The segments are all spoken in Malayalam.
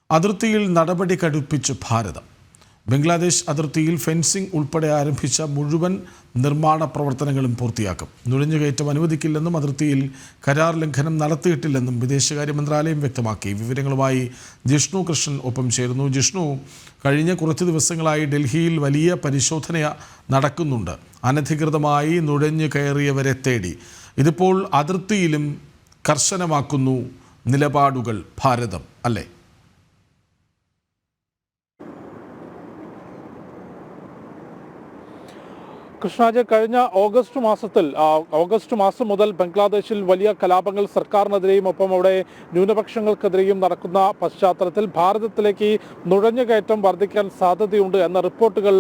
അതിർത്തിയിൽ നടപടി കടുപ്പിച്ച് ഭാരതം. ബംഗ്ലാദേശ് അതിർത്തിയിൽ ഫെൻസിംഗ് ഉൾപ്പെടെ ആരംഭിച്ച മുഴുവൻ നിർമ്മാണ പ്രവർത്തനങ്ങളും പൂർത്തിയാക്കും. നുഴഞ്ഞുകയറ്റം അനുവദിക്കില്ലെന്നും അതിർത്തിയിൽ കരാർ ലംഘനം നടത്തിയിട്ടില്ലെന്നും വിദേശകാര്യ മന്ത്രാലയം വ്യക്തമാക്കി. വിവരങ്ങളുമായി ജിഷ്ണു കൃഷ്ണൻ ഒപ്പം ചേരുന്നു. ജിഷ്ണു, കഴിഞ്ഞ കുറച്ച് ദിവസങ്ങളായി ഡൽഹിയിൽ വലിയ പരിശോധന നടക്കുന്നുണ്ട്, അനധികൃതമായി നുഴഞ്ഞു കയറിയവരെ തേടി. ഇതിപ്പോൾ അതിർത്തിയിലും കർശനമാക്കുന്നു നിലപാടുകൾ ഭാരതം, അല്ലേ? കൃഷ്ണാജ്, കഴിഞ്ഞ ഓഗസ്റ്റ് മാസം മുതൽ ബംഗ്ലാദേശിൽ വലിയ കലാപങ്ങൾ സർക്കാരിനെതിരെയും ഒപ്പം അവിടെ ന്യൂനപക്ഷങ്ങൾക്കെതിരെയും നടക്കുന്ന പശ്ചാത്തലത്തിൽ ഭാരതത്തിലേക്ക് നുഴഞ്ഞുകയറ്റം വർദ്ധിക്കാൻ സാധ്യതയുണ്ട് എന്ന റിപ്പോർട്ടുകൾ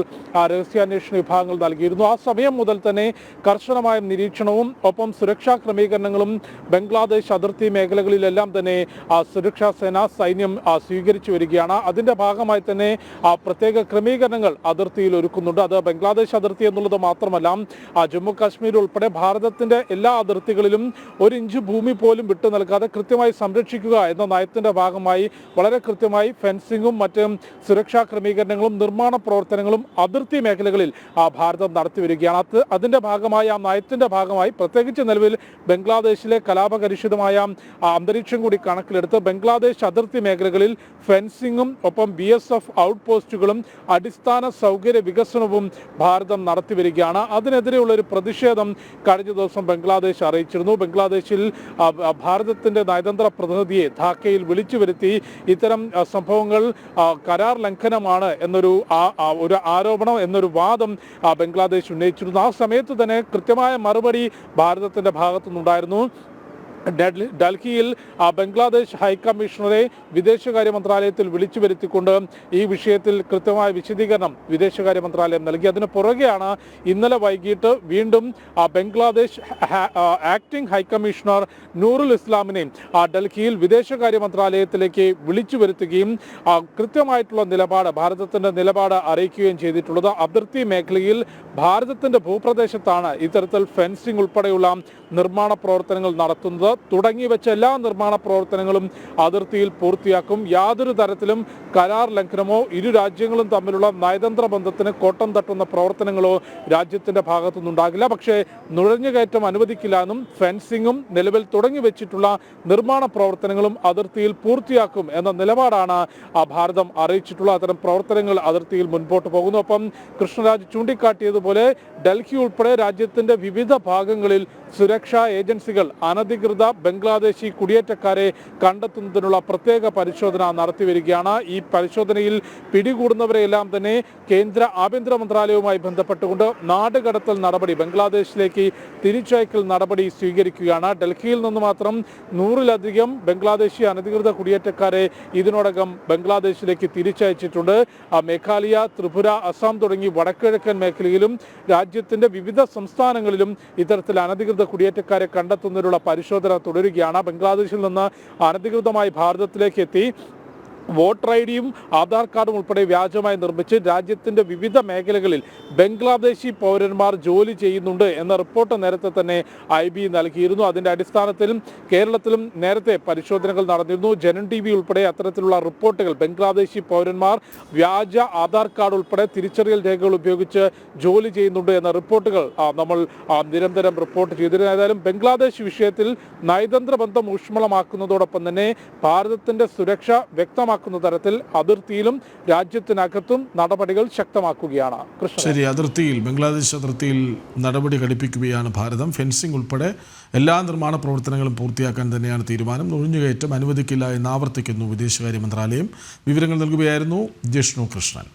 രഹസ്യാന്വേഷണ വിഭാഗങ്ങൾ നൽകിയിരുന്നു. ആ സമയം മുതൽ തന്നെ കർശനമായ നിരീക്ഷണവും ഒപ്പം സുരക്ഷാ ക്രമീകരണങ്ങളും ബംഗ്ലാദേശ് അതിർത്തി മേഖലകളിലെല്ലാം തന്നെ സുരക്ഷാ സൈന്യം സ്വീകരിച്ചു വരികയാണ്. അതിന്റെ ഭാഗമായി തന്നെ പ്രത്യേക ക്രമീകരണങ്ങൾ അതിർത്തിയിൽ ഒരുക്കുന്നുണ്ട്. അത് ബംഗ്ലാദേശ് അതിർത്തി എന്നുള്ളത് മാത്രമല്ല, ജമ്മു കാശ്മീർ ഉൾപ്പെടെ ഭാരതത്തിന്റെ എല്ലാ അതിർത്തികളിലും 1 ഇഞ്ച് ഭൂമി പോലും വിട്ടു നൽകാതെ കൃത്യമായി സംരക്ഷിക്കുക എന്ന നയത്തിന്റെ ഭാഗമായി വളരെ കൃത്യമായി ഫെൻസിങ്ങും മറ്റും സുരക്ഷാ ക്രമീകരണങ്ങളും നിർമ്മാണ പ്രവർത്തനങ്ങളും അതിർത്തി മേഖലകളിൽ ഭാരതം നടത്തിവരികയാണ്. അതിന്റെ ഭാഗമായി ആ നയത്തിന്റെ ഭാഗമായി പ്രത്യേകിച്ച് നിലവിൽ ബംഗ്ലാദേശിലെ കലാപകലുഷിതമായ അന്തരീക്ഷം കൂടി കണക്കിലെടുത്ത് ബംഗ്ലാദേശ് അതിർത്തി മേഖലകളിൽ ഫെൻസിങ്ങും ഒപ്പം BSF ഔട്ട് പോസ്റ്റുകളും അടിസ്ഥാന സൗകര്യ വികസനവും ഭാരതം നടത്തിവരികയാണ്. അതിനെതിരെയുള്ള ഒരു പ്രതിഷേധം കഴിഞ്ഞ ദിവസം ബംഗ്ലാദേശ് അറിയിച്ചിരുന്നു. ബംഗ്ലാദേശിൽ ഭാരതത്തിന്റെ നയതന്ത്ര പ്രതിനിധിയെ ധാക്കയിൽ വിളിച്ചു വരുത്തി ഇത്തരം സംഭവങ്ങൾ കരാർ ലംഘനമാണ് എന്നൊരു ആരോപണം, എന്നൊരു വാദം ബംഗ്ലാദേശ് ഉന്നയിച്ചിരുന്നു. ആ സമയത്ത് തന്നെ കൃത്യമായ മറുപടി ഭാരതത്തിന്റെ ഭാഗത്തുനിന്നുണ്ടായിരുന്നു. ഡൽഹിയിൽ ബംഗ്ലാദേശ് ഹൈക്കമ്മീഷണറെ വിദേശകാര്യ മന്ത്രാലയത്തിൽ വിളിച്ചു വരുത്തിക്കൊണ്ട് ഈ വിഷയത്തിൽ കൃത്യമായ വിശദീകരണം വിദേശകാര്യ മന്ത്രാലയം നൽകി. അതിന് പുറകെയാണ് ഇന്നലെ വൈകിട്ട് വീണ്ടും ബംഗ്ലാദേശ് ആക്ടിംഗ് ഹൈക്കമ്മീഷണർ നൂറുൽ ഇസ്ലാമിനെ ഡൽഹിയിൽ വിദേശകാര്യ മന്ത്രാലയത്തിലേക്ക് വിളിച്ചു വരുത്തുകയും കൃത്യമായിട്ടുള്ള നിലപാട്, ഭാരതത്തിന്റെ നിലപാട് അറിയിക്കുകയും ചെയ്തിട്ടുള്ളത്. അതിർത്തി മേഖലയിൽ ഭാരതത്തിന്റെ ഭൂപ്രദേശത്താണ് ഇത്തരത്തിൽ ഫെൻസിംഗ് ഉൾപ്പെടെയുള്ള നിർമ്മാണ പ്രവർത്തനങ്ങൾ നടത്തുന്നത്. തുടങ്ങി വെച്ച എല്ലാ നിർമ്മാണ പ്രവർത്തനങ്ങളും അതിർത്തിയിൽ പൂർത്തിയാക്കും. യാതൊരു തരത്തിലും കരാർ ലംഘനമോ ഇരു രാജ്യങ്ങളും തമ്മിലുള്ള നയതന്ത്ര ബന്ധത്തിന് കോട്ടം തട്ടുന്ന പ്രവർത്തനങ്ങളോ രാജ്യത്തിന്റെ ഭാഗത്തുനിന്നുണ്ടാകില്ല. പക്ഷേ നുഴഞ്ഞുകയറ്റം അനുവദിക്കില്ല എന്നും ഫെൻസിങ്ങും നിലവിൽ തുടങ്ങി വെച്ചിട്ടുള്ള നിർമ്മാണ പ്രവർത്തനങ്ങളും അതിർത്തിയിൽ പൂർത്തിയാക്കും എന്ന നിലപാടാണ് ഭാരതം അറിയിച്ചിട്ടുള്ള. അത്തരം പ്രവർത്തനങ്ങൾ അതിർത്തിയിൽ മുൻപോട്ട് പോകുന്നു. ഒപ്പം കൃഷ്ണരാജ് ചൂണ്ടിക്കാട്ടിയതുപോലെ ഡൽഹി ഉൾപ്പെടെ രാജ്യത്തിന്റെ വിവിധ ഭാഗങ്ങളിൽ സുരക്ഷാ ഏജൻസികൾ അനധികൃത ബംഗ്ലാദേശി കുടിയേറ്റക്കാരെ കണ്ടെത്തുന്നതിനുള്ള പ്രത്യേക പരിശോധന നടത്തിവരികയാണ്. ഈ പരിശോധനയിൽ പിടികൂടുന്നവരെല്ലാം തന്നെ കേന്ദ്ര ആഭ്യന്തര മന്ത്രാലയവുമായി ബന്ധപ്പെട്ടുകൊണ്ട് നാടുകടത്തൽ നടപടി, ബംഗ്ലാദേശിലേക്ക് തിരിച്ചയക്കൽ നടപടി സ്വീകരിക്കുകയാണ്. ഡൽഹിയിൽ നിന്ന് മാത്രം 100-ലധികം ബംഗ്ലാദേശി അനധികൃത കുടിയേറ്റക്കാരെ ഇതിനോടകം ബംഗ്ലാദേശിലേക്ക് തിരിച്ചയച്ചിട്ടുണ്ട്. മേഘാലയ, ത്രിപുര, അസം തുടങ്ങി വടക്കിഴക്കൻ മേഖലയിലും രാജ്യത്തിന്റെ വിവിധ സംസ്ഥാനങ്ങളിലും ഇത്തരത്തിൽ അനധികൃത കുടിയേറ്റക്കാരെ കണ്ടെത്തുന്നതിനുള്ള പരിശോധന തുടരുകയാണ്. ബംഗ്ലാദേശിൽ നിന്ന് അനധികൃതമായി ഭാരതത്തിലേക്ക് എത്തി വോട്ടർ ഐഡിയും ആധാർ കാർഡും ഉൾപ്പെടെ വ്യാജമായി നിർമ്മിച്ച് രാജ്യത്തിന്റെ വിവിധ മേഖലകളിൽ ബംഗ്ലാദേശി പൗരന്മാർ ജോലി ചെയ്യുന്നുണ്ട് എന്ന റിപ്പോർട്ട് നേരത്തെ തന്നെ IB നൽകിയിരുന്നു. അതിന്റെ അടിസ്ഥാനത്തിൽ കേരളത്തിലും നേരത്തെ പരിശോധനകൾ നടന്നിരുന്നു. ജനൻ TV ഉൾപ്പെടെ അത്തരത്തിലുള്ള റിപ്പോർട്ടുകൾ, ബംഗ്ലാദേശി പൗരന്മാർ വ്യാജ ആധാർ കാർഡ് ഉൾപ്പെടെ തിരിച്ചറിയൽ രേഖകൾ ഉപയോഗിച്ച് ജോലി ചെയ്യുന്നുണ്ട് എന്ന റിപ്പോർട്ടുകൾ നമ്മൾ നിരന്തരം റിപ്പോർട്ട് ചെയ്തിരുന്നു. ഏതായാലും ബംഗ്ലാദേശ് വിഷയത്തിൽ നയതന്ത്ര ബന്ധം ഊഷ്മളമാക്കുന്നതോടൊപ്പം തന്നെ ഭാരതത്തിന്റെ സുരക്ഷ വ്യക്തമാക്കുന്ന തരത്തിൽ അതിർത്തിയിലും രാജ്യത്തിനകത്തും നടപടികൾ ശക്തമാക്കുകയാണ്. ശരി, ബംഗ്ലാദേശ് അതിർത്തിയിൽ നടപടി ഘടിപ്പിക്കുകയാണ് ഭാരതം. ഫെൻസിംഗ് ഉൾപ്പെടെ എല്ലാ നിർമ്മാണ പ്രവർത്തനങ്ങളും പൂർത്തിയാക്കാൻ തന്നെയാണ് തീരുമാനം. നുഴഞ്ഞുകയറ്റം അനുവദിക്കില്ല എന്ന് ആവർത്തിക്കുന്നു വിദേശകാര്യ മന്ത്രാലയം. വിവരങ്ങൾ നൽകുകയായിരുന്നു ജിഷ്ണു കൃഷ്ണൻ.